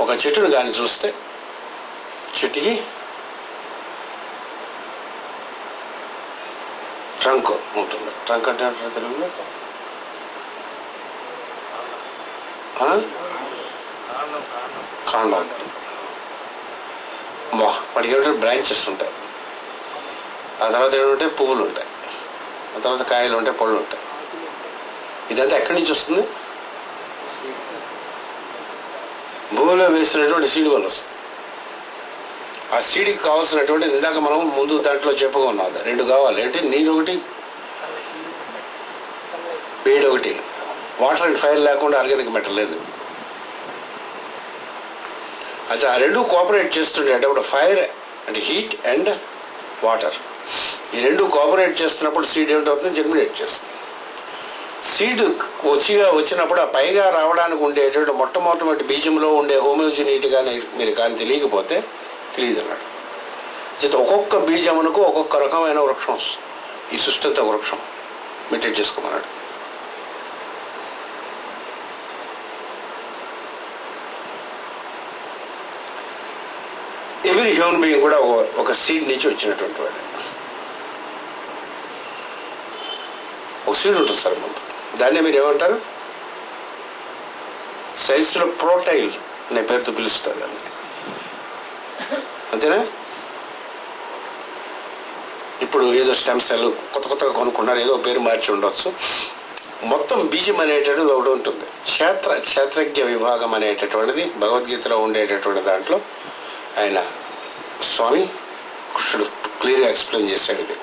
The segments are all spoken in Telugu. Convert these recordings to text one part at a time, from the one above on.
ఒక చెట్టును కానీ చూస్తే చెట్టుకి ట్రంక్ ఉంటుంది. ట్రంక్ అంటే అంటారు తెలుగులో కాండం ఉంటుంది. వాటికి ఏమిటంటే బ్రాంచెస్ ఉంటాయి. ఆ తర్వాత ఏమిటంటే పువ్వులు ఉంటాయి. ఆ తర్వాత కాయలు ఉంటాయి, పళ్ళు ఉంటాయి. ఇదంతా ఎక్కడి నుంచి వస్తుంది? భూమిలో వేసినటువంటి సీడ్ వల్ల వస్తుంది. ఆ సీడ్కి కావాల్సినటువంటి ఇందాక మనం ముందు దాంట్లో చెప్పుకున్నాం, 2 కావాలి. ఏంటి? నీరు ఒకటి, వేడి ఒకటి. వాటర్ అండ్ ఫైర్ లేకుండా ఆర్గానిక్ మ్యాటర్ లేదు. అది ఆ 2 కోఆపరేట్ చేస్తుండే అంటే ఇప్పుడు ఫైర్ అంటే హీట్ అండ్ వాటర్, ఈ 2 కోఆపరేట్ చేస్తున్నప్పుడు సీడ్ ఏమిటవుతుంది? జర్మినేట్ చేస్తుంది. సీడ్ వచ్చినప్పుడు ఆ పైగా రావడానికి ఉండేటువంటి మొట్టమొదటి బీజంలో ఉండే హోమోజినిటీ కానీ మీరు కానీ తెలియకపోతే తెలియదు అన్నాడు. ఒక్కొక్క బీజమునకు ఒక్కొక్క రకమైన వృక్షం వస్తుంది. ఈ సృష్టి అంతా వృక్షం మెయింటైన్ చేసుకోమన్నాడు. ఎవ్రీ హ్యూమన్ బీయింగ్ కూడా ఒక సీడ్ నుంచి వచ్చినటువంటి వాడు. ఒక సీడ్ ఉంటుంది సార్ ముందు. దాన్నే మీరు ఏమంటారు? సైన్స్లో ప్రోటైల్ అనే పేరుతో పిలుస్తారు దాన్ని. అంతేనా? ఇప్పుడు ఏదో స్టెమ్ సెల్ కొత్తగా కొనుక్కున్నారు, ఏదో పేరు మార్చి ఉండొచ్చు. మొత్తం బీజం అనేటటువంటిది ఒకటి ఉంటుంది. క్షేత్రజ్ఞ విభాగం అనేటటువంటిది భగవద్గీతలో ఉండేటటువంటి దాంట్లో ఆయన స్వామి కృష్ణుడు క్లియర్గా ఎక్స్ప్లెయిన్ చేశాడు. ఇది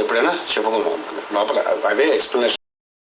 ఎప్పుడైనా చెప్పుకున్నాం లోపల అవే ఎక్స్ప్లెనేషన్.